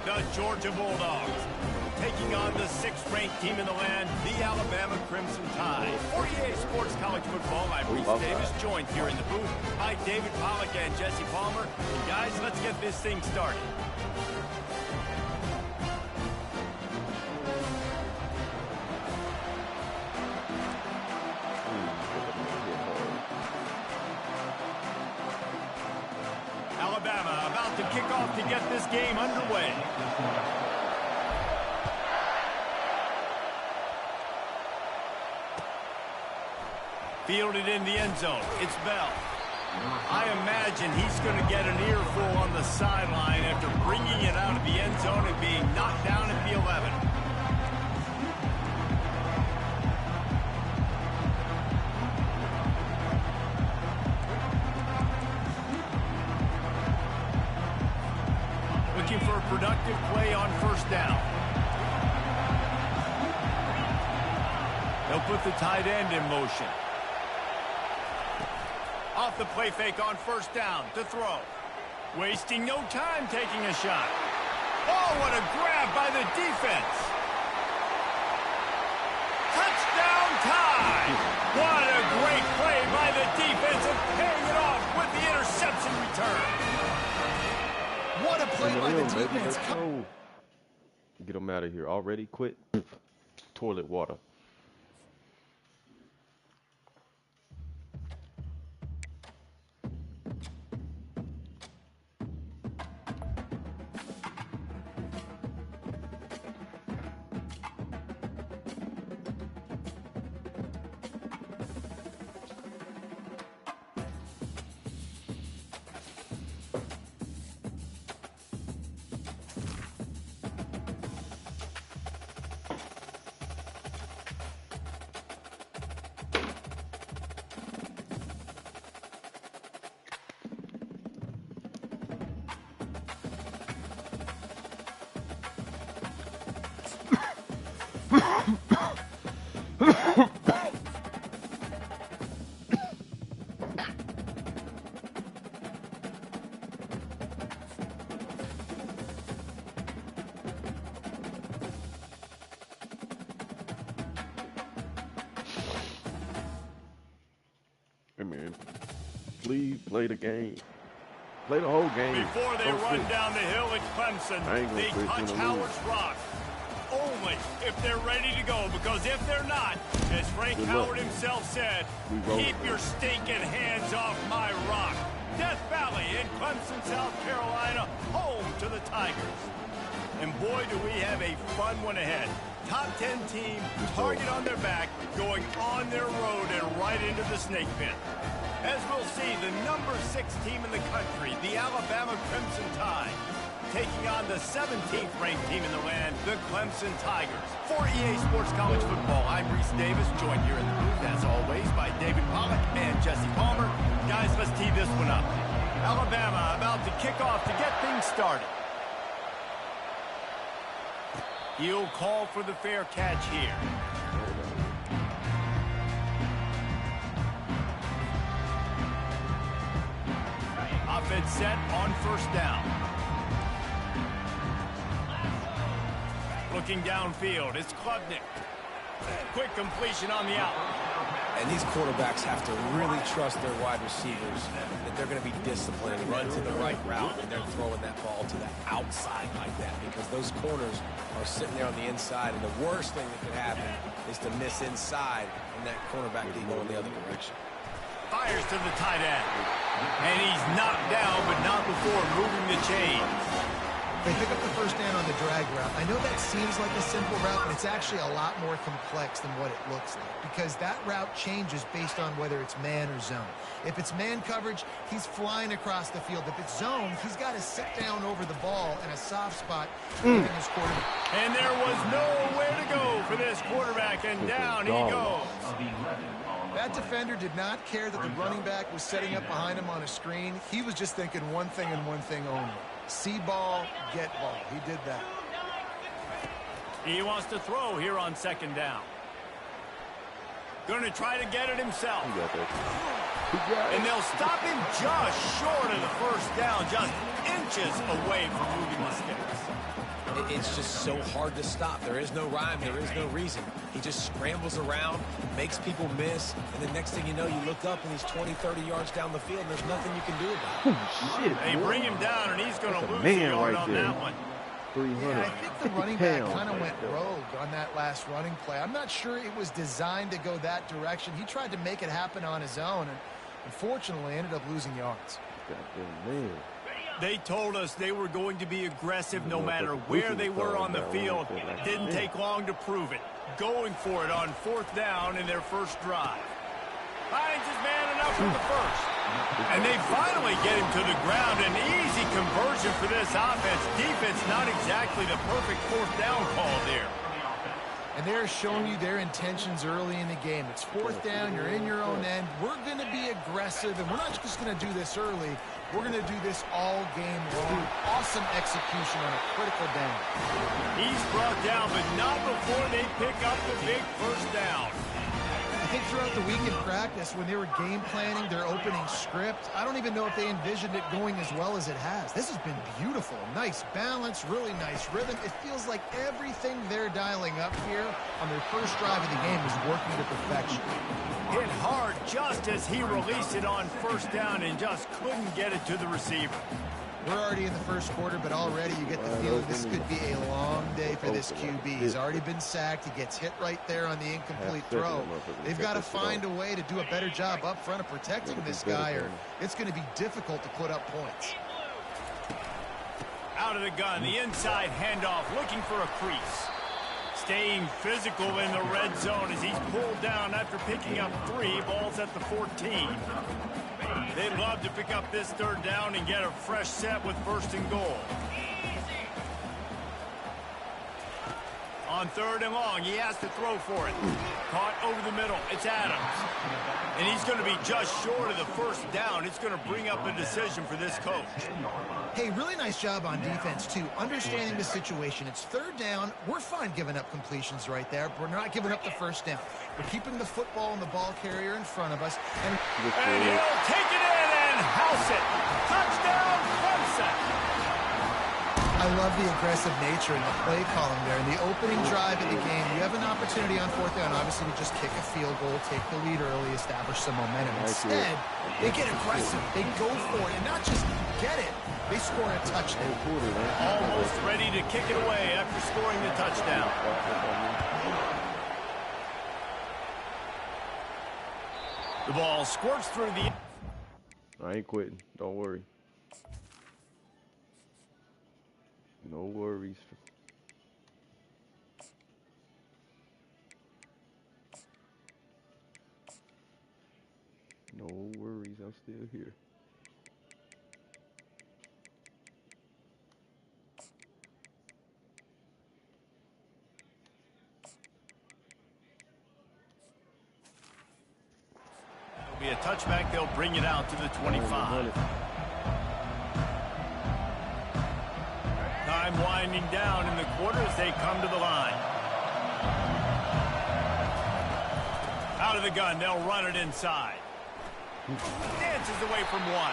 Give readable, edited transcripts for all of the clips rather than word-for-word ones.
the Georgia Bulldogs. Taking on the 6th-ranked team in the land, the Alabama Crimson Tide. For EA Sports College Football, I'm Reese Davis, joined here in the booth by David Pollack and Jesse Palmer. And guys, let's get this thing started. Alabama about to kick off to get this game underway. Fielded in the end zone. It's Bell. I imagine he's going to get an earful on the sideline after bringing it out of the end zone and being knocked down at the 11. Looking for a productive play on first down. They'll put the tight end in motion. Off the play fake on first down to throw. Wasting no time taking a shot. Oh, what a grab by the defense. Touchdown Tide. What a great play by the defense and paying it off with the interception return. What a play by the defense. Get them out of here already. Quit. Toilet water. Please play the game. Play the whole game. Before they run down the hill at Clemson, they touch Howard's rock. Only if they're ready to go, because if they're not, as Frank Howard himself said, keep your stinking hands off my rock. Death Valley in Clemson, South Carolina, home to the Tigers. And boy, do we have a fun one ahead. Top 10 team, target on their back, going on their road and right into the snake pit. As we'll see, the number 6 team in the country, the Alabama Crimson Tide, taking on the 17th ranked team in the land, the Clemson Tigers. For EA Sports College Football, I'm Reese Davis, joined here in the booth, as always, by David Pollack and Jesse Palmer. Guys, let's tee this one up. Alabama about to kick off to get things started. He'll call for the fair catch here. Offense set on first down. Looking downfield, it's Klubnik. Quick completion on the out. And these quarterbacks have to really trust their wide receivers that they're going to be disciplined and run to the right route, and they're throwing that ball to the outside like that because those corners are sitting there on the inside, and the worst thing that could happen is to miss inside and that cornerback can go in the other direction. Fires to the tight end. And he's knocked down, but not before moving the chains. They pick up the first down on the drag route. I know that seems like a simple route, but it's actually a lot more complex than what it looks like because that route changes based on whether it's man or zone. If it's man coverage, he's flying across the field. If it's zone, he's got to sit down over the ball in a soft spot, giving his quarterback. And there was nowhere to go for this quarterback, and down he goes. That defender did not care that the running back was setting up behind him on a screen. He was just thinking one thing and one thing only. See ball, get ball. He did that. He wants to throw here on second down. Going to try to get it himself. And they'll stop him just short of the first down, just inches away from moving the sticks. it's just so hard to stop. There is no rhyme. There is no reason. He just scrambles around, makes people miss, and the next thing you know, you look up and he's 20, 30 yards down the field, and there's nothing you can do about it. Oh, shit, they bring him down, and he's going to lose a man yard right on there. that one. 300. Yeah, I think the running back kind of went rogue on that last running play. I'm not sure it was designed to go that direction. He tried to make it happen on his own, and unfortunately ended up losing yards. Goddamn man. They told us they were going to be aggressive no matter where they were on the field. Didn't take long to prove it. Going for it on 4th down in their first drive. Finds his man enough for the first. And they finally get him to the ground. An easy conversion for this offense. Defense not exactly the perfect 4th down call there. And they're showing you their intentions early in the game. It's 4th down. You're in your own end. We're going to be aggressive, and we're not just going to do this early. We're going to do this all game long. Awesome execution on a critical down. He's brought down, but not before they pick up the big first down. I think throughout the week in practice, when they were game planning their opening script, I don't even know if they envisioned it going as well as it has. This has been beautiful. Nice balance, really nice rhythm. It feels like everything they're dialing up here on their first drive of the game is working to perfection. Hit hard just as he released it on 1st down and just couldn't get it to the receiver. We're already in the first quarter, but already you get the feeling this could be a long day for this QB. He's already been sacked. He gets hit right there on the incomplete throw. They've got to find a way to do a better job up front of protecting this guy, or it's going to be difficult to put up points. Out of the gun, the inside handoff, looking for a crease. Staying physical in the red zone as he's pulled down after picking up 3. Balls at the 14. They'd love to pick up this 3rd down and get a fresh set with 1st and goal. On 3rd and long, he has to throw for it. Caught over the middle. It's Adams. And he's going to be just short of the 1st down. It's going to bring up a decision for this coach. Hey, really nice job on defense, too. Understanding the situation. It's 3rd down. We're fine giving up completions right there. We're not giving up the 1st down. We're keeping the football and the ball carrier in front of us. And he'll take it in and house it. Touchdown, Clemson. I love the aggressive nature in the play column there. In the opening drive of the game, you have an opportunity on 4th down, obviously, to just kick a field goal, take the lead early, establish some momentum. Instead, they get aggressive. They go for it, and not just get it. They score a touchdown. Almost ready to kick it away after scoring the touchdown. The ball squirts through the... I ain't quitting. Don't worry. No worries. No worries. I'm still here. It'll be a touchback. They'll bring it out to the 25. Time winding down in the quarter as they come to the line. Out of the gun, they'll run it inside. Dances away from 1.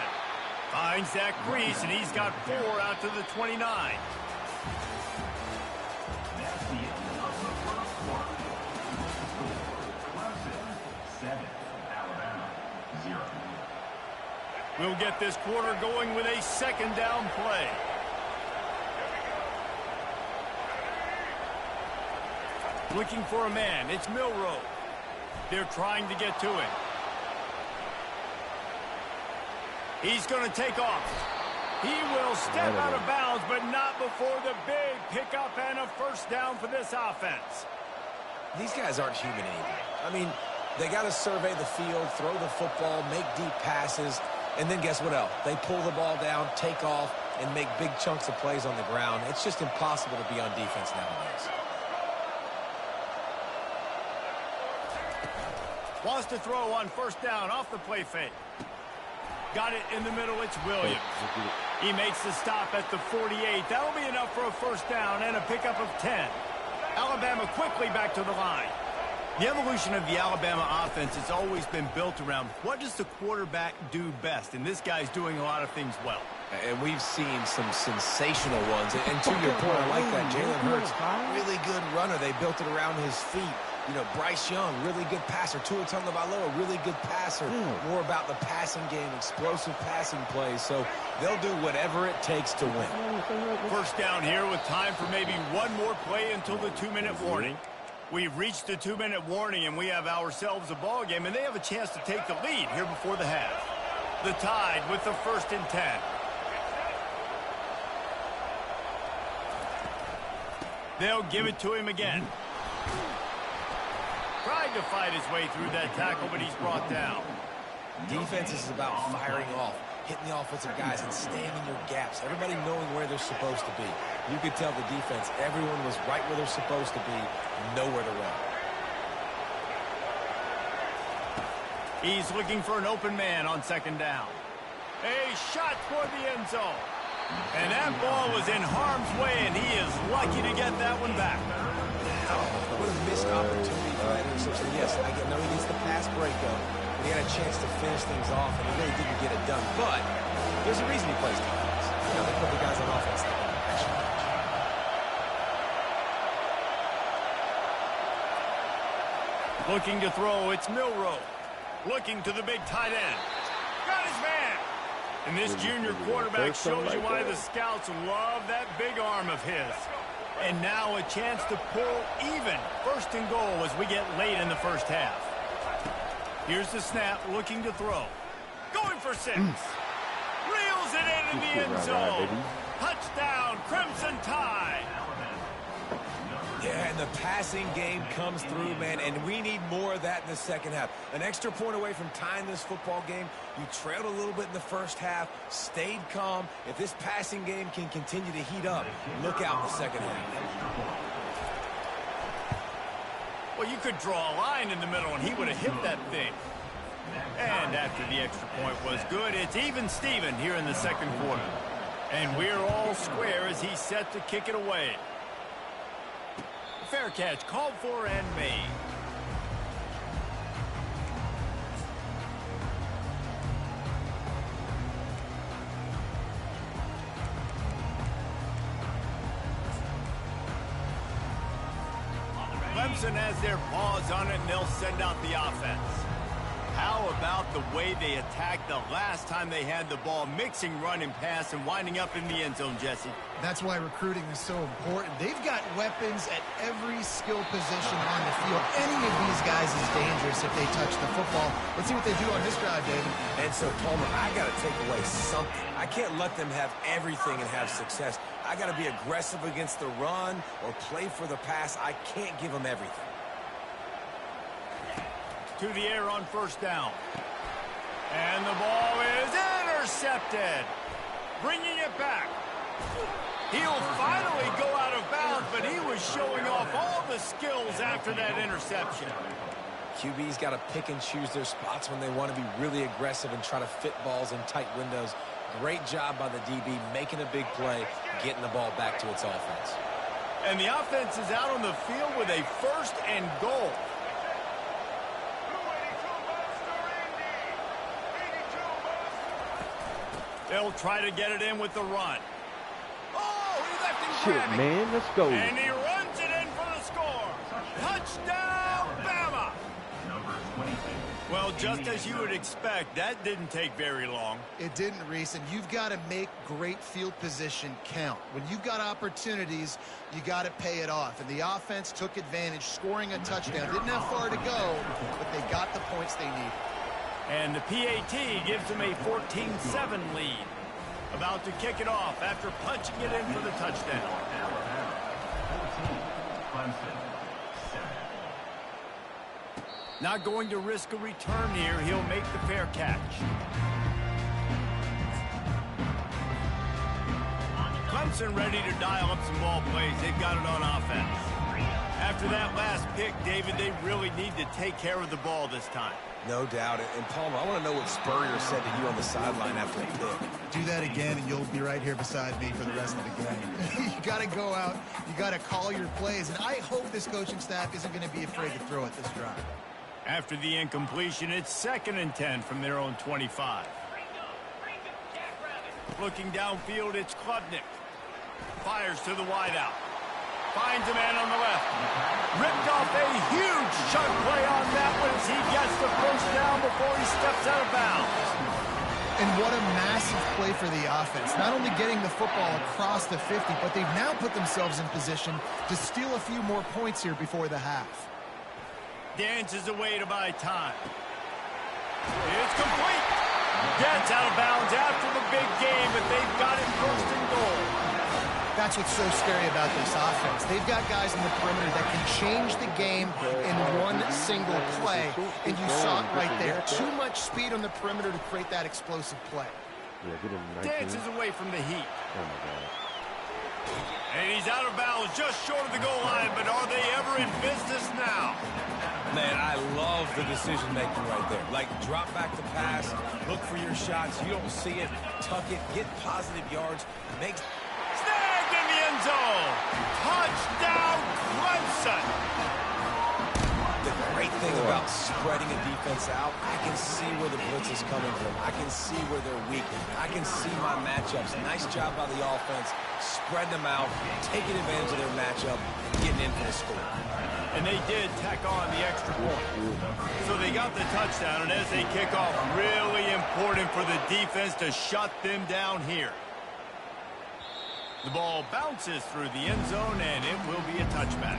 Finds that crease, and he's got 4 out to the 29. We'll get this quarter going with a 2nd down play. Looking for a man. It's Milroe. They're trying to get to him. He's going to take off. He will step out of bounds, but not before the big pickup and a 1st down for this offense. These guys aren't human anymore. I mean, they got to survey the field, throw the football, make deep passes, and then guess what else? They pull the ball down, take off, and make big chunks of plays on the ground. It's just impossible to be on defense nowadays. Wants to throw on 1st down off the play fake. Got it in the middle. It's Williams. He makes the stop at the 48. That'll be enough for a 1st down and a pickup of 10. Alabama quickly back to the line. The evolution of the Alabama offense has always been built around what does the quarterback do best, and this guy's doing a lot of things well. And we've seen some sensational ones. And to your point, I like that. Jalen Hurts, really good runner. They built it around his feet. You know, Bryce Young, really good passer. Tua Tagovailoa, really good passer. More about the passing game, explosive passing plays. So they'll do whatever it takes to win. First down here with time for maybe one more play until the 2-minute warning. We've reached the 2-minute warning, and we have ourselves a ball game, and they have a chance to take the lead here before the half. The Tide with the 1st and 10. They'll give it to him again. Trying to fight his way through that tackle, but he's brought down. Defense is about firing off, hitting the offensive guys, and staying in your gaps. Everybody knowing where they're supposed to be. You could tell the defense, everyone was right where they're supposed to be, nowhere to run. He's looking for an open man on 2nd down. A shot toward the end zone. And that ball was in harm's way, and he is lucky to get that one back. What a missed opportunity for that interception. Yes, I know he needs the pass breakup, but he had a chance to finish things off, and he really didn't get it done. But there's a reason he plays defense. You know, they put the guys on offense that can actually catch. Looking to throw, it's Milroe. Looking to the big tight end. Got his man. And this junior quarterback shows you why the scouts love that big arm of his. And now a chance to pull even 1st and goal as we get late in the 1st half. Here's the snap, looking to throw. Going for 6. Reels it in the end zone. Touchdown, Crimson Tide. Yeah, and the passing game comes through, man, and we need more of that in the 2nd half. An extra point away from tying this football game. You trailed a little bit in the 1st half, stayed calm. If this passing game can continue to heat up, look out in the 2nd half. Well, you could draw a line in the middle, and he would have hit that thing. And after the extra point was good, it's even Steven here in the 2nd quarter. And we're all square as he's set to kick it away. Fair catch called for and made. Clemson has their paws on it, and they'll send out the offense. How about the way they attacked the last time they had the ball, mixing run and pass and winding up in the end zone, Jesse? That's why recruiting is so important. They've got weapons at every skill position on the field. Any of these guys is dangerous if they touch the football. Let's see what they do on this drive, David. And so, Palmer, I got to take away something. I can't let them have everything and have success. I got to be aggressive against the run or play for the pass. I can't give them everything. To the air on 1st down. And the ball is intercepted. Bringing it back. He'll finally go out of bounds, but he was showing off all the skills after that interception. QB's got to pick and choose their spots when they want to be really aggressive and try to fit balls in tight windows. Great job by the DB making a big play, getting the ball back to its offense. And the offense is out on the field with a 1st and goal. They'll try to get it in with the run. Oh, he left him grabbing. Man, let's go. And he runs it in for the score. Touchdown, Bama. Well, just as you would expect, that didn't take very long. It didn't, Reese, and you've got to make great field position count. When you've got opportunities, you got to pay it off. And the offense took advantage, scoring a touchdown. Didn't have far to go, but they got the points they needed. And the PAT gives them a 14-7 lead. About to kick it off after punching it in for the touchdown. Not going to risk a return here. He'll make the fair catch. Clemson ready to dial up some ball plays. They've got it on offense. After that last pick, David, they really need to take care of the ball this time. No doubt. And Palmer, I want to know what Spurrier said to you on the sideline after the pick. Do that again, and you'll be right here beside me for the rest of the game. You got to go out. You got to call your plays. And I hope this coaching staff isn't going to be afraid to throw at this drive. After the incompletion, it's 2nd and 10 from their own 25. Looking downfield, it's Klubnik. Fires to the wideout. Finds a man on the left. Ripped off a huge chunk play on that one as he gets the first down before he steps out of bounds. And what a massive play for the offense. Not only getting the football across the 50, but they've now put themselves in position to steal a few more points here before the half. Dances away to buy time. It's complete. Gets out of bounds after the big game, but they've got it first and goal. That's what's so scary about this offense. They've got guys in the perimeter that can change the game in one single play. And you saw it right there. Too much speed on the perimeter to create that explosive play. Yeah, get him 19. Dances away from the heat. Oh, my God. And he's out of bounds just short of the goal line, but are they ever in business now? Man, I love the decision-making right there. Like, drop back to pass, look for your shots. You don't see it, tuck it, get positive yards. Makes... Snagged in the end zone. Touchdown, Clemson. The great thing about spreading a defense out, I can see where the blitz is coming from. I can see where they're weak. I can see my matchups. Nice job by the offense. Spread them out, taking advantage of their matchup, and getting in for the score. And they did tack on the extra point. So they got the touchdown, and as they kick off, really important for the defense to shut them down here. The ball bounces through the end zone, and it will be a touchback.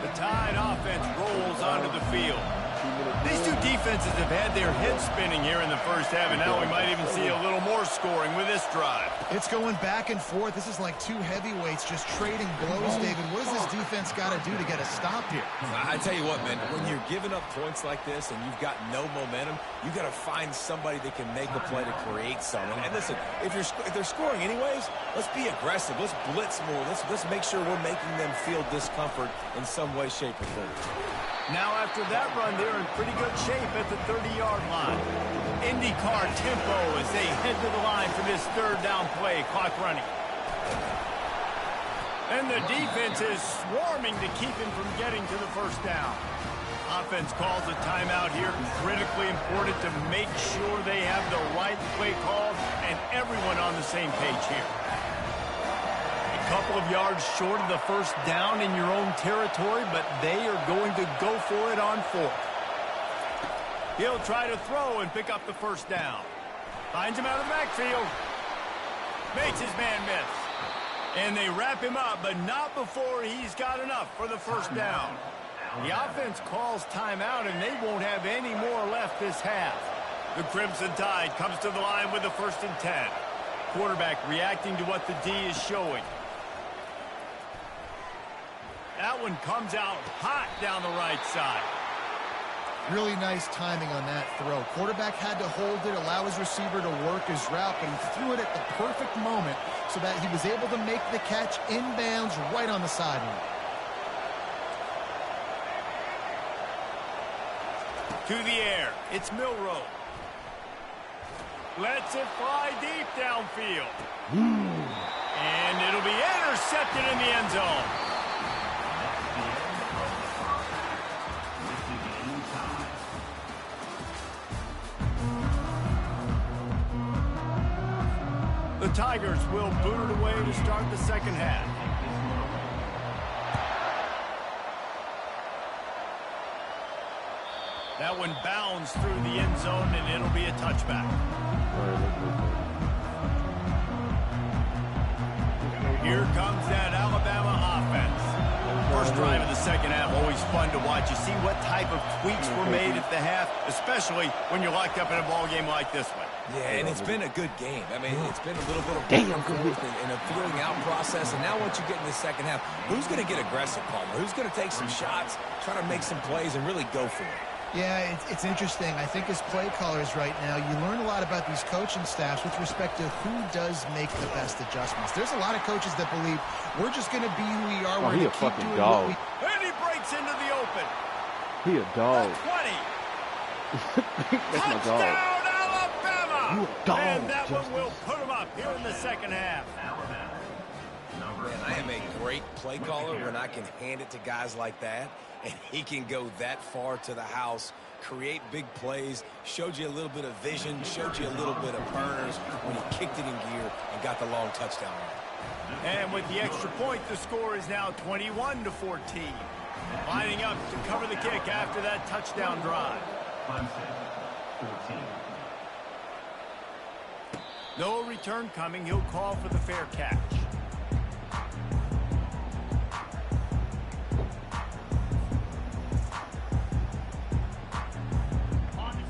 The Tide offense rolls onto the field. These two defenses have had their heads spinning here in the first half, and now we might even see a little more scoring with this drive. It's going back and forth. This is like two heavyweights just trading blows, David. What does this defense got to do to get a stop here? I tell you what, man, when you're giving up points like this and you've got no momentum, you got to find somebody that can make a play to create something. And listen, if they're scoring anyways, let's be aggressive. Let's blitz more. Let's make sure we're making them feel discomfort in some way, shape, or form. Now after that run, they're in pretty good shape at the 30-yard line. IndyCar tempo as they head to the line for this third down play, clock running. And the defense is swarming to keep him from getting to the first down. Offense calls a timeout here. Critically important to make sure they have the right play called and everyone on the same page here. Couple of yards short of the first down in your own territory, but they are going to go for it on fourth. He'll try to throw and pick up the first down. Finds him out of the backfield. Makes his man miss. And they wrap him up, but not before he's got enough for the first down. The offense calls timeout, and they won't have any more left this half. The Crimson Tide comes to the line with the 1st and 10. Quarterback reacting to what the D is showing. That one comes out hot down the right side. Really nice timing on that throw. Quarterback had to hold it, allow his receiver to work his route, but he threw it at the perfect moment so that he was able to make the catch inbounds right on the sideline. To the air, it's Milroe. Lets it fly deep downfield. And it'll be intercepted in the end zone. The Tigers will boot it away to start the second half. That one bounds through the end zone, and it'll be a touchback. Here comes that Alabama offense. First drive of the second half, always fun to watch. You see what type of tweaks were made at the half, especially when you're locked up in a ball game like this one. Yeah, and it's been a good game. I mean, it's been a little bit of back and forth and a feeling out process. And now once you get in the second half, who's going to get aggressive, Palmer? Who's going to take some shots, try to make some plays, and really go for it? Yeah, it's interesting. I think as play callers right now, you learn a lot about these coaching staffs with respect to who does make the best adjustments. There's a lot of coaches that believe we're just going to be who we are. We're going to keep doing dog. what we... And he breaks into the open. He a dog. 20. That's my dog. Touchdown, Alabama! You a dog, And that Justin. one will put him up here in the second half. Man, I am a great play caller when I can hand it to guys like that, and he can go that far to the house create big plays, showed you a little bit of vision, showed you a little bit of burners when he kicked it in gear and got the long touchdown run. And with the extra point, the score is now 21-14. Lining up to cover the kick after that touchdown drive. No return coming. He'll call for the fair catch.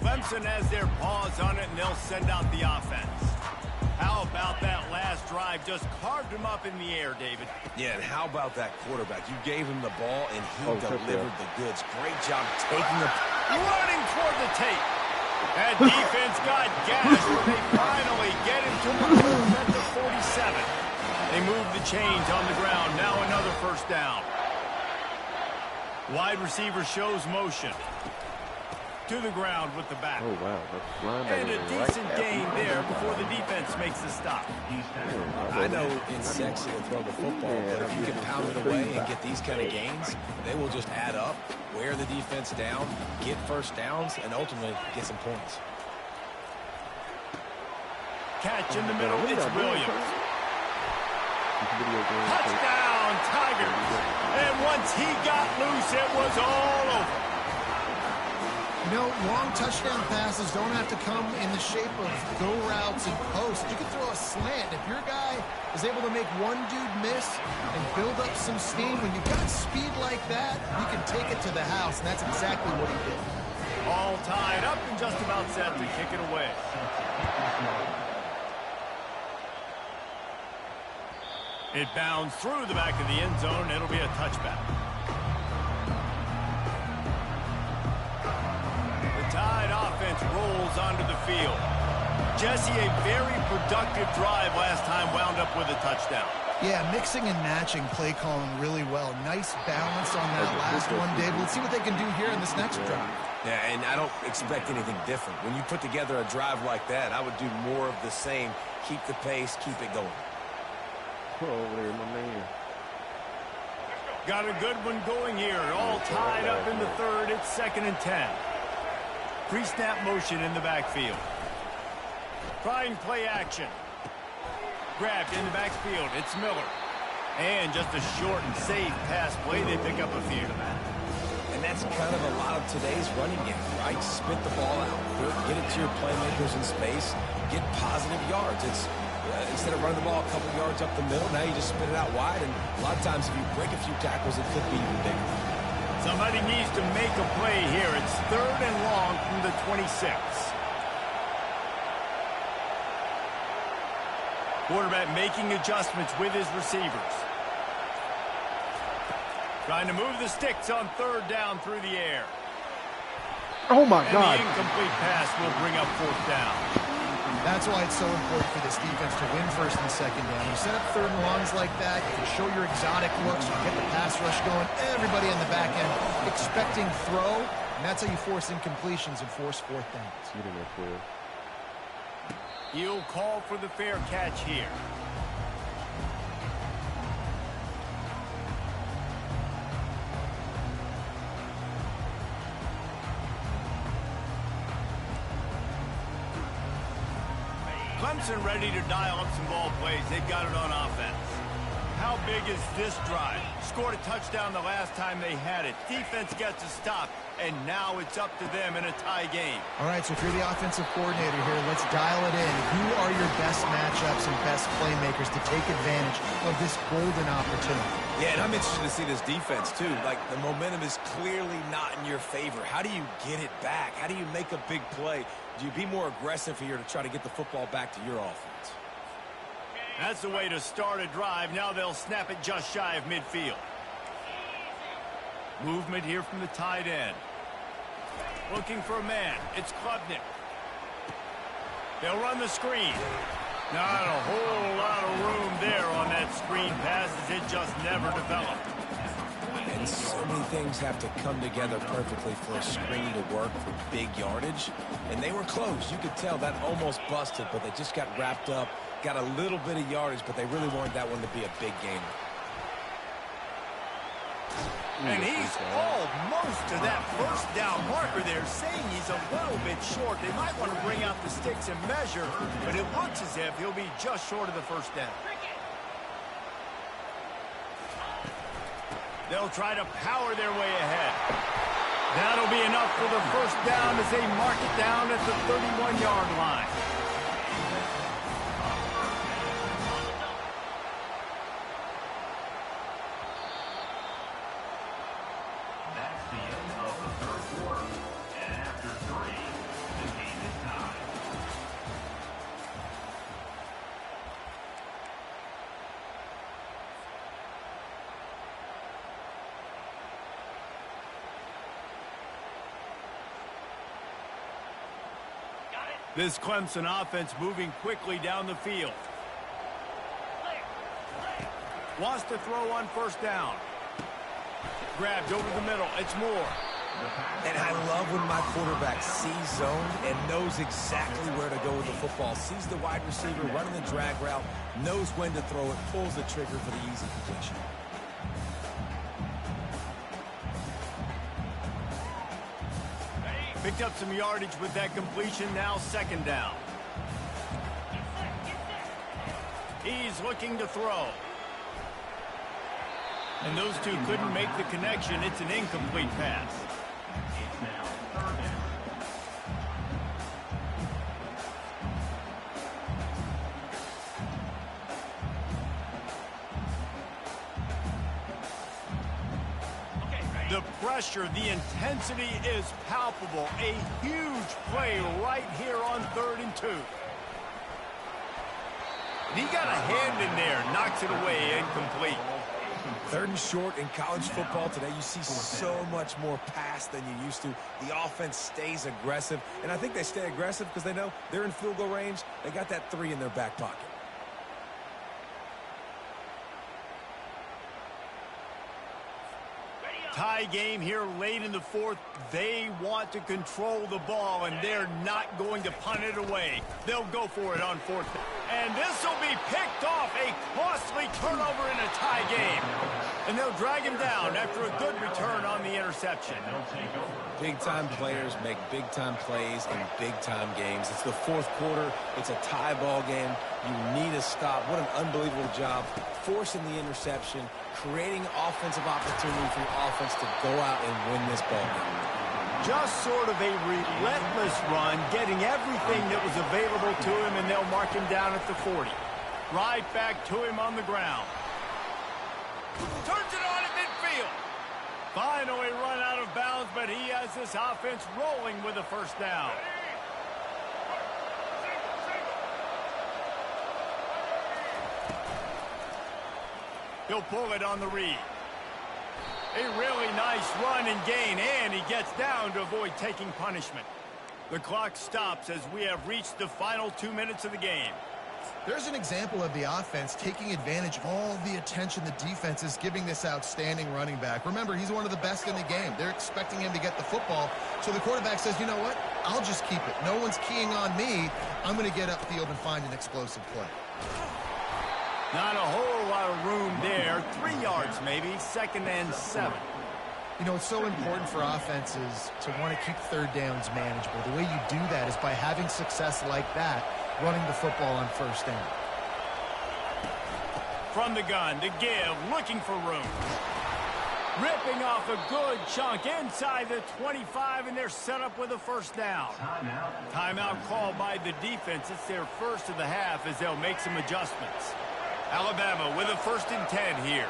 Clemson has their paws on it, and they'll send out the offense. How about that last drive? Just carved him up in the air, David. Yeah, and how about that quarterback? You gave him the ball, and he delivered the goods. Great job taking the... Running toward the tape. That defense got gashed, but they finally get him to the 47. They move the chains on the ground. Now another first down. Wide receiver shows motion. To the ground with the back. Oh, wow. And a decent gain there before the defense makes the stop. I know it's sexy to throw the football, but if you can pound it away and get these kind of gains, they will just add up, wear the defense down, get first downs, and ultimately get some points. Catch in the middle. It's Williams. Touchdown, Tigers. And once he got loose, it was all over. You know, long touchdown passes don't have to come in the shape of go routes and posts. You can throw a slant. If your guy is able to make one dude miss and build up some steam, when you've got speed like that, you can take it to the house, and that's exactly what he did. All tied up and just about set to kick it away. It bounds through the back of the end zone. It'll be a touchback. Tide offense rolls onto the field. Jesse, a very productive drive last time, wound up with a touchdown. Yeah, mixing and matching play calling really well. Nice balance on that last one, David. Let's see what they can do here in this next drive. Yeah, and I don't expect anything different. When you put together a drive like that, I would do more of the same. Keep the pace, keep it going. Oh, there, my man. Got a good one going here. All tied up in the third. It's 2nd and 10. Pre-snap motion in the backfield. Trying play action. Grabbed in the backfield. It's Miller. And just a short and safe pass play. They pick up a few. And that's kind of a lot of today's running game, right? Spit the ball out. Get it to your playmakers in space. Get positive yards. It's instead of running the ball a couple yards up the middle, now you just spit it out wide. And a lot of times if you break a few tackles, it could be even bigger. Somebody needs to make a play here. It's 3rd and long from the 26. Quarterback making adjustments with his receivers. Trying to move the sticks on 3rd down through the air. Oh, my God. And the incomplete pass will bring up 4th down. That's why it's so important for this defense to win 1st and 2nd down. You set up 3rd and longs like that, you can show your exotic looks, you get the pass rush going, everybody in the back end expecting throw, and that's how you force incompletions and force 4th downs. Get in there, Phil. He'll call for the fair catch here. Clemson ready to dial up some ball plays. They've got it on offense. How big is this drive? Scored a touchdown the last time they had it. Defense gets a stop, and now it's up to them in a tie game. All right, so if you're the offensive coordinator here, let's dial it in. Who are your best matchups and best playmakers to take advantage of this golden opportunity? Yeah, and I'm interested to see this defense, too. Like, the momentum is clearly not in your favor. How do you get it back? How do you make a big play? Do you be more aggressive here to try to get the football back to your offense? That's the way to start a drive. Now they'll snap it just shy of midfield. Movement here from the tight end. Looking for a man. It's Klubnik. They'll run the screen. Not a whole lot of room there on that screen pass as it just never developed. And so many things have to come together perfectly for a screen to work for big yardage. And they were close. You could tell that almost busted, but they just got wrapped up, got a little bit of yardage, but they really wanted that one to be a big gainer. And he's almost to that first down marker there, saying he's a little bit short. They might want to bring out the sticks and measure, but it looks as if he'll be just short of the first down. They'll try to power their way ahead. That'll be enough for the first down as they mark it down at the 31-yard line. This Clemson offense moving quickly down the field. Wants to throw on first down. Grabbed over the middle. It's Moore. And I love when my quarterback sees zone and knows exactly where to go with the football. Sees the wide receiver running the drag route, knows when to throw it, pulls the trigger for the easy completion. Picked up some yardage with that completion. Now second down. He's looking to throw. And those two couldn't make the connection. It's an incomplete pass. The pressure, the intensity is palpable. A huge play right here on 3rd and 2. He got a hand in there, knocks it away, incomplete. 3rd and short in college football today. You see so much more pass than you used to. The offense stays aggressive, and I think they stay aggressive because they know they're in field goal range. They got that 3 in their back pocket. Tie game here late in the 4th. They want to control the ball, and they're not going to punt it away. They'll go for it on 4th. And this will be picked off. A costly turnover in a tie game. And they'll drag him down after a good return on the interception. Big-time players make big-time plays in big-time games. It's the 4th quarter. It's a tie ball game. You need a stop. What an unbelievable job forcing the interception, creating offensive opportunity for your offense to go out and win this ball game. Just sort of a relentless run, getting everything that was available to him, and they'll mark him down at the 40. Right back to him on the ground. Turns it on at midfield. Finally run out of bounds, but he has this offense rolling with a first down. He'll pull it on the read. A really nice run and gain, and he gets down to avoid taking punishment. The clock stops as we have reached the final 2 minutes of the game. There's an example of the offense taking advantage of all the attention the defense is giving this outstanding running back. Remember, he's one of the best in the game. They're expecting him to get the football, so the quarterback says, you know what, I'll just keep it. No one's keying on me. I'm going to get upfield and find an explosive play. Not a whole lot of room there. 3 yards maybe, 2nd and 7. You know, it's so important for offenses to want to keep 3rd downs manageable. The way you do that is by having success like that, running the football on 1st down. From the gun to give, looking for room. Ripping off a good chunk inside the 25, and they're set up with a first down. Timeout called by the defense. It's their first of the half as they'll make some adjustments. Alabama with a 1st and 10 here.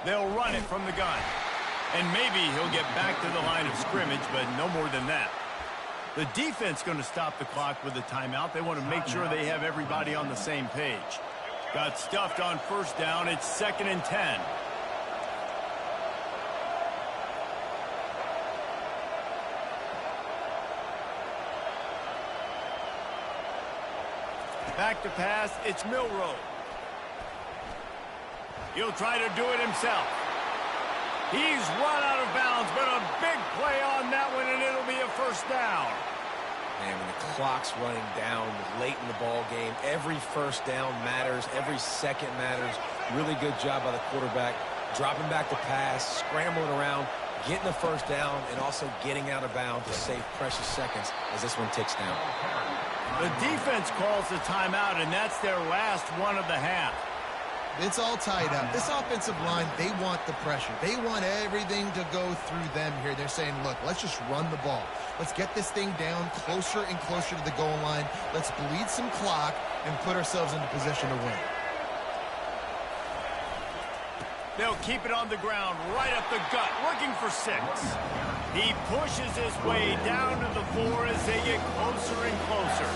They'll run it from the gun. And maybe he'll get back to the line of scrimmage, but no more than that. The defense going to stop the clock with a timeout. They want to make sure they have everybody on the same page. Got stuffed on first down. It's 2nd and 10. Back to pass, it's Milroe. He'll try to do it himself. He's run out of bounds, but a big play on that one, and it'll be a first down. And when the clock's running down late in the ball game, every first down matters, every second matters. Really good job by the quarterback, dropping back the pass, scrambling around, getting the first down, and also getting out of bounds to save precious seconds as this one ticks down. The defense calls the timeout, and that's their last one of the half. It's all tied up. This offensive line, they want the pressure. They want everything to go through them here. They're saying, look, let's just run the ball. Let's get this thing down closer and closer to the goal line. Let's bleed some clock and put ourselves into position to win. They'll keep it on the ground, right up the gut, looking for 6. He pushes his way down to the 4 as they get closer and closer.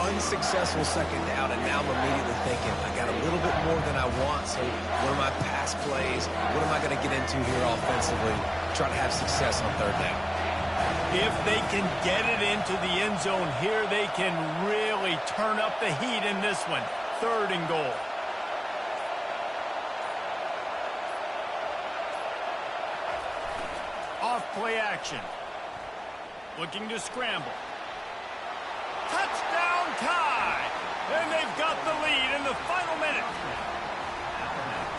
Unsuccessful second down, and now I'm immediately thinking, I got a little bit more than I want, so what are my pass plays? What am I going to get into here offensively? Try to have success on third down. If they can get it into the end zone here, they can really turn up the heat in this one. 3rd and goal. Off play action. Looking to scramble. Touchdown tie! And they've got the lead in the final minute.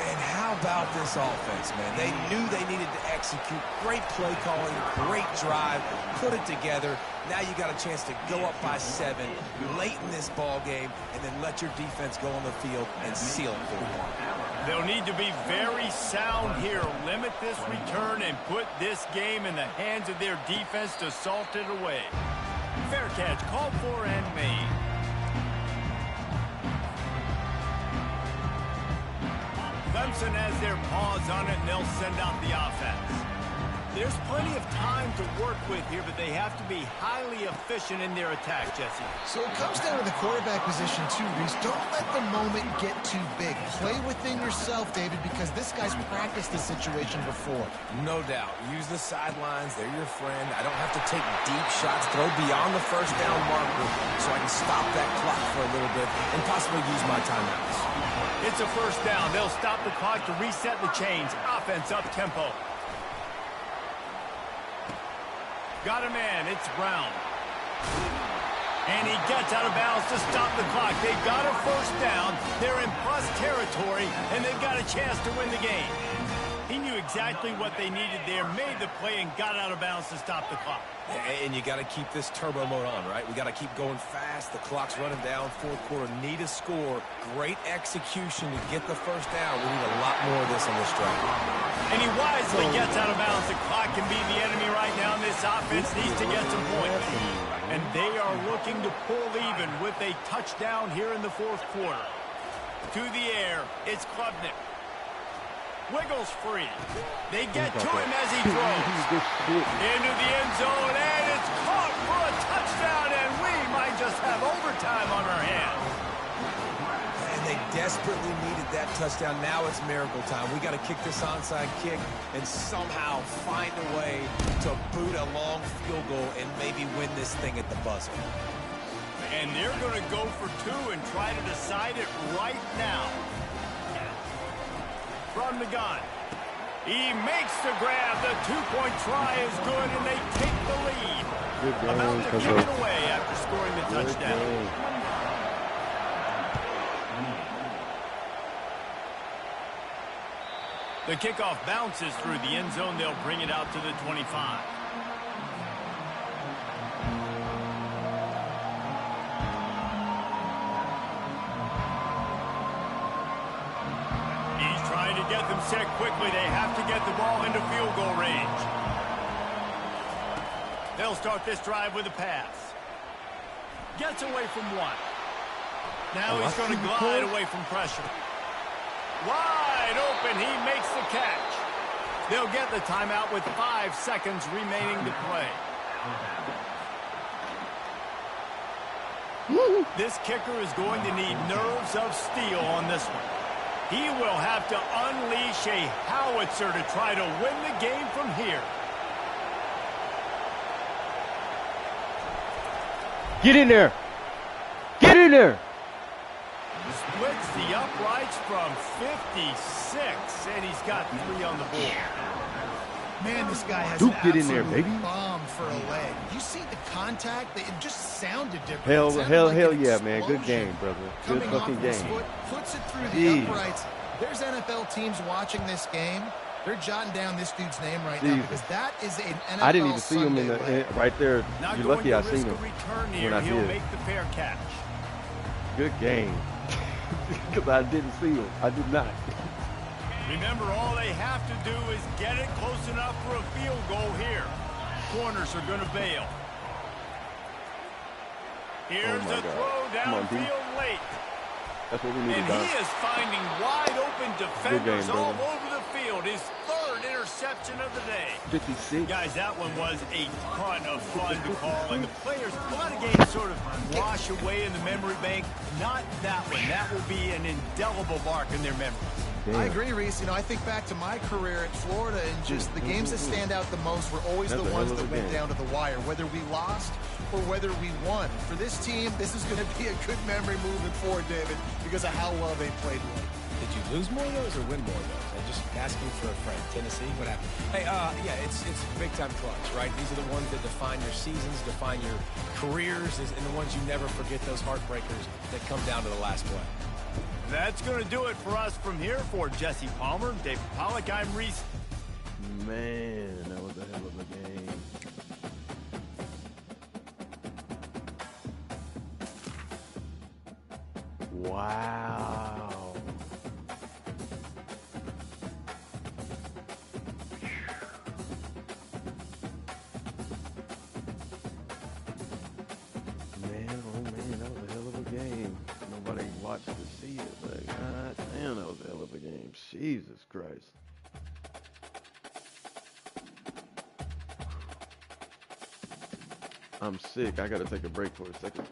And how about this offense, man? They knew they needed to execute. Great play calling, great drive, put it together. Now you got a chance to go up by 7 late in this ball game and then let your defense go on the field and seal it for you. They'll need to be very sound here. Limit this return and put this game in the hands of their defense to salt it away. Fair catch called for and made. Clemson has their paws on it, and they'll send out the offense. There's plenty of time to work with here, but they have to be highly efficient in their attack, Jesse. So it comes down to the quarterback position too, Reese. Don't let the moment get too big. Play within yourself, David, because this guy's practiced this situation before. No doubt. Use the sidelines. They're your friend. I don't have to take deep shots, throw beyond the first down marker so I can stop that clock for a little bit and possibly use my timeouts. It's a first down. They'll stop the clock to reset the chains. Offense up tempo. Got a man. It's Brown. And he gets out of bounds to stop the clock. They've got a first down. They're in plus territory, and they've got a chance to win the game. He knew exactly what they needed there, made the play, and got out of bounds to stop the clock. And you got to keep this turbo mode on, right? We got to keep going fast. The clock's running down. 4th quarter, need a score. Great execution to get the first down. We need a lot more of this on this drive. And he wisely gets out of bounds. The clock can be the enemy right now, and this offense needs to get some points. And they are looking to pull even with a touchdown here in the 4th quarter. To the air, it's Klubnik. Wiggles free. They get to him as he throws. Into the end zone, and it's caught for a touchdown, and we might just have overtime on our hands. And they desperately needed that touchdown. Now it's miracle time. We got to kick this onside kick and somehow find a way to boot a long field goal and maybe win this thing at the buzzer. And they're going to go for 2 and try to decide it right now. From the gun. He makes the grab. The 2-point try is good, and they take the lead. About to give it away after scoring the touchdown. The kickoff bounces through the end zone. They'll bring it out to the 25. Get them set quickly. They have to get the ball into field goal range. They'll start this drive with a pass. Gets away from 1. Now he's going to glide away from pressure. Wide open. He makes the catch. They'll get the timeout with 5 seconds remaining to play. This kicker is going to need nerves of steel on this one. He will have to unleash a howitzer to try to win the game from here. Get in there. Get in there. Splits the uprights from 56, and he's got 3 on the board. Man, this guy has Duke, an get in there, absolute baby. bomb for a leg. You see the contact? It just sounded different. Hell like yeah, man. Good game, brother. Good Coming fucking off his game. foot, puts it through the uprights. There's NFL teams watching this game. They're jotting down this dude's name right now because that is an NFL I didn't even see him right there. Not You're lucky I seen him when I did. He'll make the fair catch. Good game. Because I didn't see him. I did not. Remember, all they have to do is get it close enough for a field goal here. Corners are going to bail. Here's a throw downfield late. That's what we need to do. And he is finding wide-open defenders all over the field. His third interception of the day. 56. Guys, that one was a ton of fun to call. And the players, a lot of games sort of wash away in the memory bank. Not that one. That will be an indelible mark in their memories. Damn. I agree, Reese. You know, I think back to my career at Florida, and just the games that stand out the most were always the ones that went down to the wire, whether we lost or whether we won. For this team, this is going to be a good memory moving forward, David, because of how well they played late. Did you lose more of those or win more of those? I'm just asking for a friend. Tennessee, what happened? Hey, yeah, it's big-time clutch, right? These are the ones that define your seasons, define your careers, and the ones you never forget, those heartbreakers that come down to the last play. That's going to do it for us from here. For Jesse Palmer, David Pollack, I'm Reese. Man, that was a hell of a game. Wow. Man, oh man, that was a hell of a game. Nobody watched to see it, but god damn, that was a hell of a game. Jesus Christ. I'm sick. I gotta take a break for a second.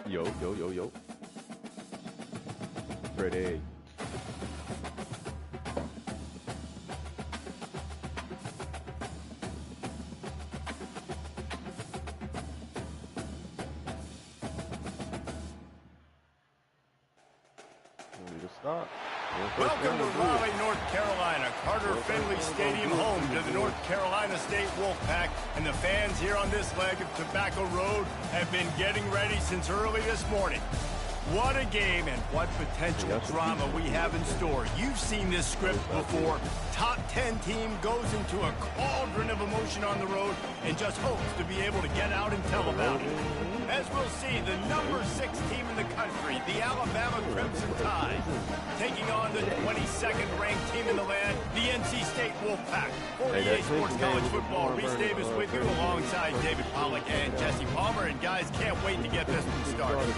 Yo. Ready. Stop. Welcome to Raleigh, North Carolina. Carter Finley Stadium, home to the North Carolina State Wolfpack. And the fans here on this leg of Tobacco Road have been getting ready since early this morning. What a game and what potential drama we have in store. You've seen this script before. Top 10 team goes into a cauldron of emotion on the road and just hopes to be able to get out and tell about it. As we'll see, the number 6 team in the country, the Alabama Crimson Tide, taking on the 22nd ranked team in the land, the NC State Wolfpack. For EA Sports College Football, Reese Davis with you alongside David Pollack and Jesse Palmer. And guys, can't wait to get this one started.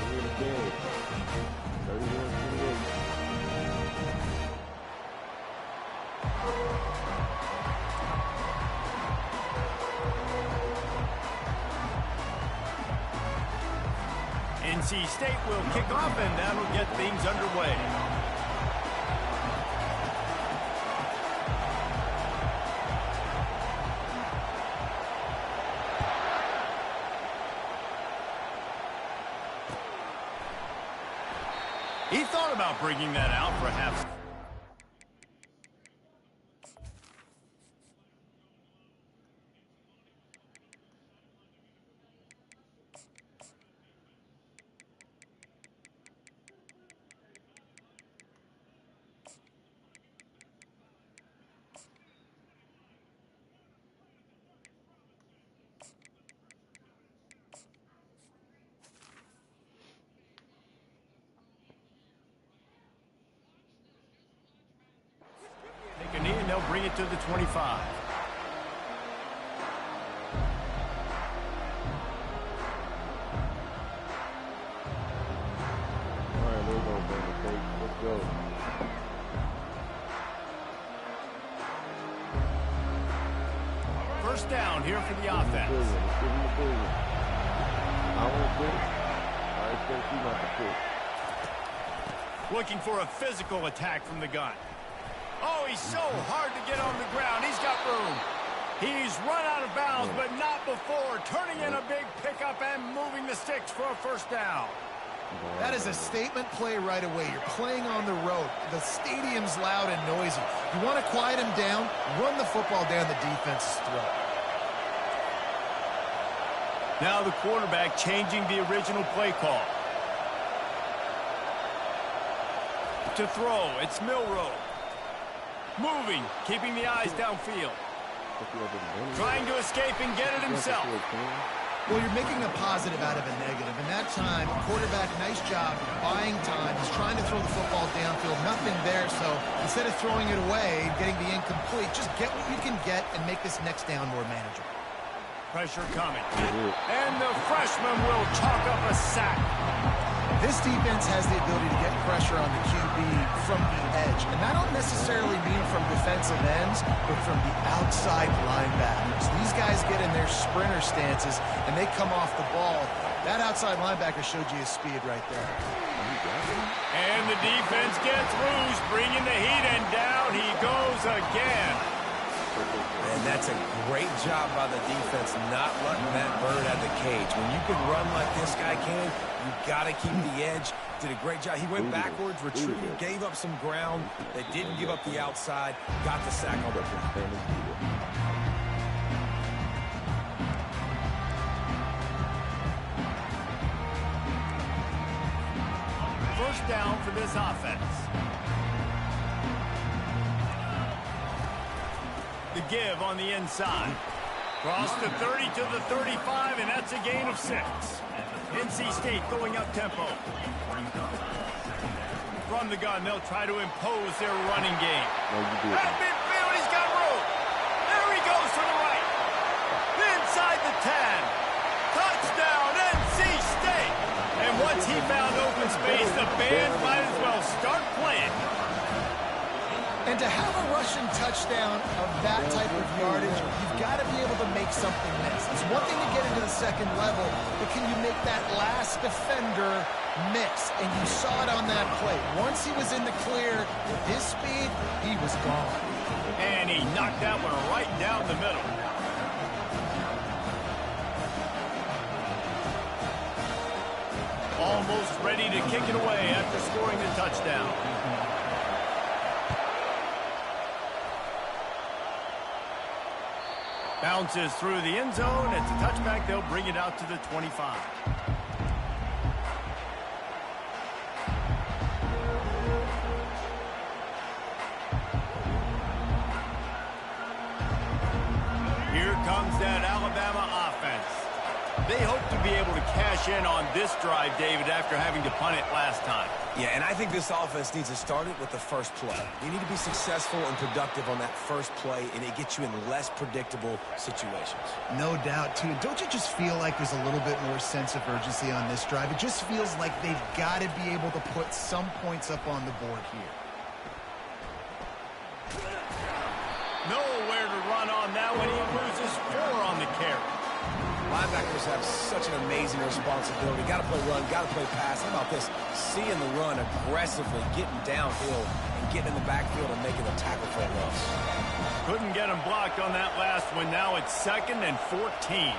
NC State will kick off, and that'll get things underway. He thought about bringing that out for half. Take a knee and they'll bring it to the 25. All right, let's go, baby. Let's go. First down here for the offense. Let's give him the business. I won't quit. I expect you not to quit. Looking for a physical attack from the gun. Oh, he's so hard to get on the ground. He's got room. He's run out of bounds, but not before. Turning in a big pickup and moving the sticks for a first down. That is a statement play right away. You're playing on the road. The stadium's loud and noisy. You want to quiet him down, run the football down the defense's throat. Now the quarterback changing the original play call. To throw, it's Milrow. Moving, keeping the eyes downfield. Trying to escape and get it himself. Well, you're making a positive out of a negative. And that time, quarterback, nice job buying time. He's trying to throw the football downfield. Nothing there, so instead of throwing it away and getting the incomplete, just get what you can get and make this next down more manageable. Pressure coming. And the freshman will chalk up a sack. This defense has the ability to get pressure on the QB from the edge. And I don't necessarily mean from defensive ends, but from the outside linebackers. These guys get in their sprinter stances, and they come off the ball. That outside linebacker showed you his speed right there. And the defense gets loose, bringing the heat, and down he goes again. And that's a great job by the defense not letting that bird out of the cage. When you can run like this guy can, you got to keep the edge. Did a great job. He went backwards, retreated, gave up some ground. They didn't give up the outside. Got the sack on the play. First down for this offense. The give on the inside. Cross the 30 to the 35, and that's a gain of 6. NC State going up tempo. From the gun, they'll try to impose their running game. At midfield, he's got room. There he goes to the right. Inside the 10. Touchdown, NC State. And once he found open space, the band might as well start playing. And to have a rushing touchdown of that type of yardage, you've got to be able to make something miss. It's one thing to get into the second level, but can you make that last defender miss? And you saw it on that play. Once he was in the clear with his speed, he was gone. And he knocked that one right down the middle. Almost ready to kick it away after scoring the touchdown. Bounces through the end zone. It's a touchback. They'll bring it out to the 25. cash in on this drive, David, after having to punt it last time. Yeah, and I think this offense needs to start it with the first play. You need to be successful and productive on that first play, and it gets you in less predictable situations. No doubt, too. Don't you just feel like there's a little bit more sense of urgency on this drive? It just feels like they've got to be able to put some points up on the board here. Nowhere to run on that one. He loses 4 on the carry. Linebackers have such an amazing responsibility. Got to play run, got to play pass. How about this? Seeing the run aggressively, getting downhill, and getting in the backfield and making a tackle for a loss. Couldn't get him blocked on that last one. Now it's 2nd and 14.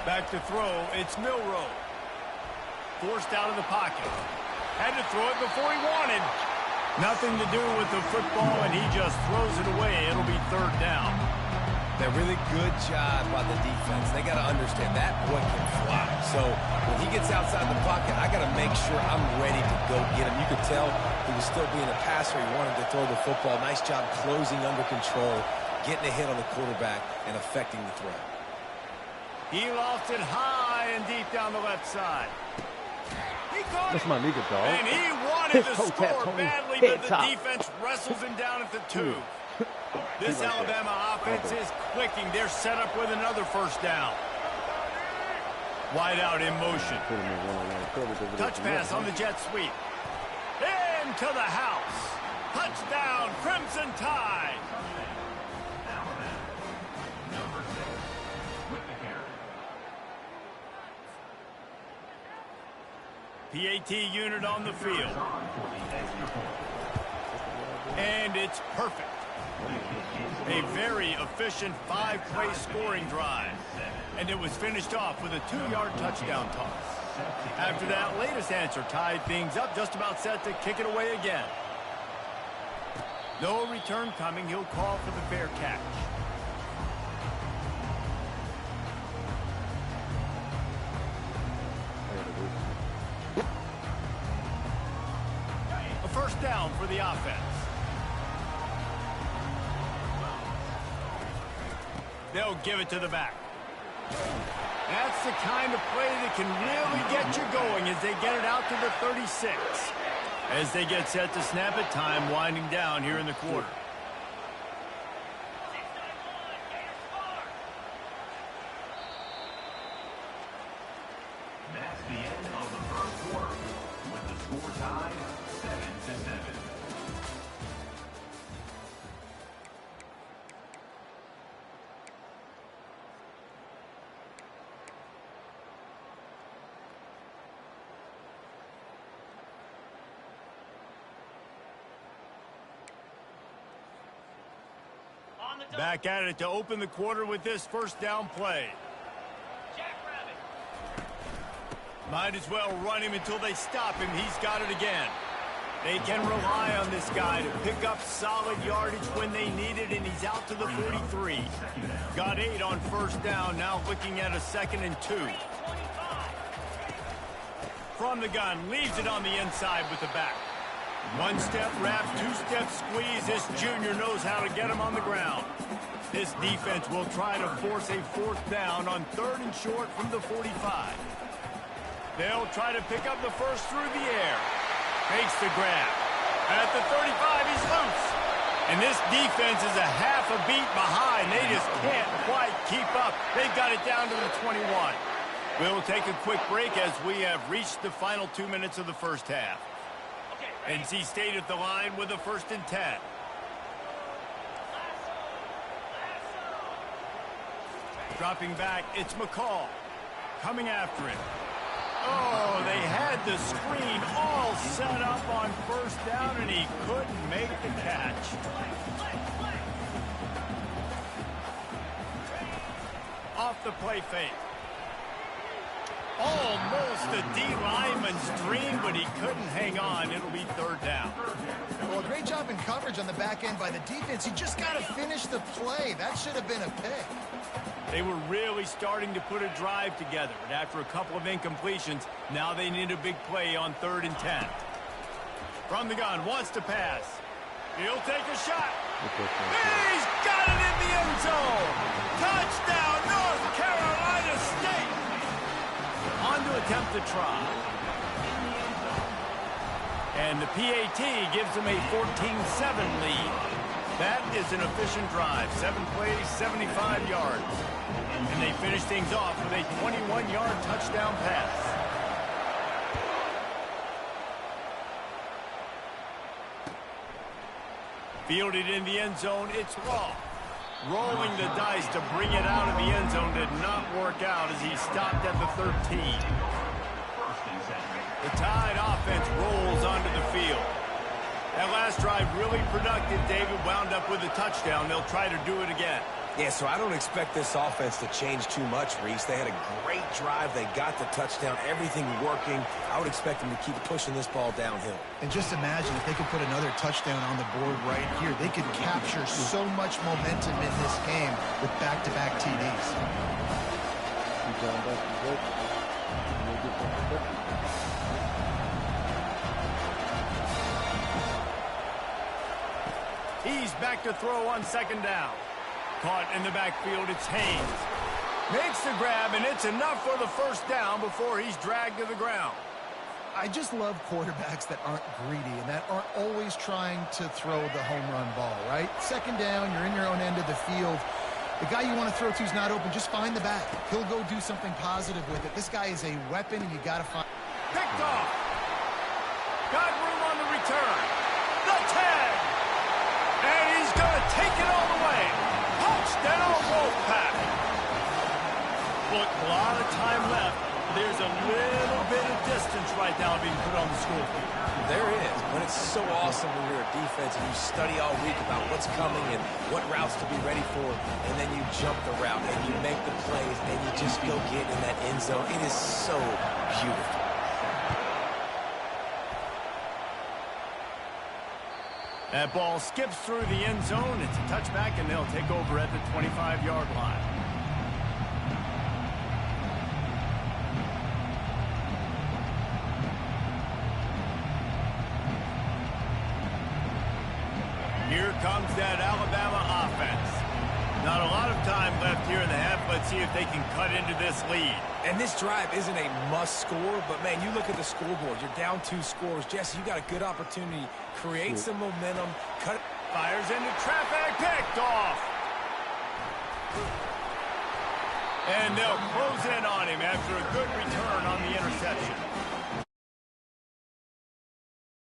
Back to throw. It's Milroe. Forced out of the pocket. Had to throw it before he wanted. Nothing to do with the football, and he just throws it away. It'll be 3rd down. A really good job by the defense. They got to understand that boy can fly. So when he gets outside the pocket, I got to make sure I'm ready to go get him. You could tell he was still being a passer. He wanted to throw the football. Nice job closing under control, getting a hit on the quarterback, and affecting the throw. He lost it high and deep down the left side. He caught That's it. my nigga, dog. And he wanted to Toe tap, score Tony. badly, Head but the top. defense wrestles him down at the 2. This Like Alabama offense is clicking. They're set up with another 1st down. Wide out in motion. Put him in one-on-one coverage over there. Touch pass on the jet sweep. Into the house. Touchdown, Crimson Tide. PAT unit on the field. And it's perfect. A very efficient 5-play scoring drive. And it was finished off with a 2-yard touchdown toss. After that latest answer tied things up, just about set to kick it away again. No return coming. He'll call for the fair catch. A 1st down for the offense. They'll give it to the back. That's the kind of play that can really get you going as they get it out to the 36. As they get set to snap it, time winding down here in the quarter. That's the end of the 1st quarter, with the score tied 7-7. Back at it to open the quarter with this 1st down play. Might as well run him until they stop him. He's got it again. They can rely on this guy to pick up solid yardage when they need it, and he's out to the 43. Got 8 on 1st down, now looking at a 2nd and 2. From the gun, leaves it on the inside with the back. 1-step wrap, 2-step squeeze. This junior knows how to get him on the ground. This defense will try to force a 4th down on 3rd and short from the 45. They'll try to pick up the first through the air. Makes the grab. At the 35, he's loose. And this defense is a half a beat behind. They just can't quite keep up. They've got it down to the 21. We'll take a quick break as we have reached the final 2 minutes of the 1st half. NC State at the line with a 1st and 10. Dropping back, it's McCall. Coming after him. Oh, they had the screen all set up on 1st down, and he couldn't make the catch. Off the play fake. Almost a D lineman's dream, but he couldn't hang on. It'll be 3rd down. Well, great job in coverage on the back end by the defense. You just got to finish the play. That should have been a pick. They were really starting to put a drive together, and after a couple of incompletions, now they need a big play on 3rd and 10. From the gun, wants to pass. He'll take a shot. He's got it in the end zone. Touchdown, North Carolina State. On to attempt the try. And the PAT gives them a 14-7 lead. That is an efficient drive. 7 plays, 75 yards. And they finish things off with a 21-yard touchdown pass. Fielded in the end zone, it's Raw. Rolling the dice to bring it out of the end zone did not work out as he stopped at the 13. The Tide offense rolls onto the field. That last drive really productive. David wound up with a touchdown. They'll try to do it again. Yeah, so I don't expect this offense to change too much, Reese. They had a great drive. They got the touchdown. Everything working. I would expect them to keep pushing this ball downhill. And just imagine if they could put another touchdown on the board right here. They could capture so much momentum in this game with back-to-back TDs. He's back to throw on second down. Caught in the backfield, it's Haynes. Makes the grab, and it's enough for the first down before he's dragged to the ground. I just love quarterbacks that aren't greedy and that aren't always trying to throw the home run ball, right? Second down, you're in your own end of the field. The guy you want to throw to is not open. Just find the back. He'll go do something positive with it. This guy is a weapon, and you got to find. Picked off. Got room on the return. The 10. And he's going to take it all the way. Touchdown, Wolfpack. Look, a lot of time left. There's a little bit of distance right now being put on the scoreboard. There is, but it's so awesome when you're a defense and you study all week about what's coming and what routes to be ready for, and then you jump the route and you make the plays and you just go get in that end zone. It is so beautiful. That ball skips through the end zone. It's a touchback, and they'll take over at the 25-yard line. Here comes that Alabama offense. Not a lot of time left here in the half. Let's see if they can cut into this lead. And this drive isn't a must score, but, man, you look at the scoreboard. You're down 2 scores. Jesse, you got a good opportunity. Create some momentum. Cut. Fires into traffic. Picked off. And they'll close in on him after a good return on the interception.